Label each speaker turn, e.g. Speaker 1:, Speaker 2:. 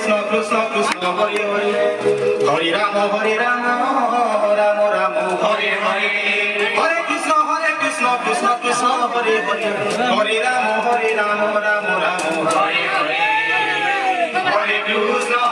Speaker 1: Krishna Krishna Krishna Hare Hare Hare Ram Ram Ram Hare Hare Hare Krishna Krishna Krishna Hare Hare Hare Ram Ram Ram Hare Hare Hare Krishna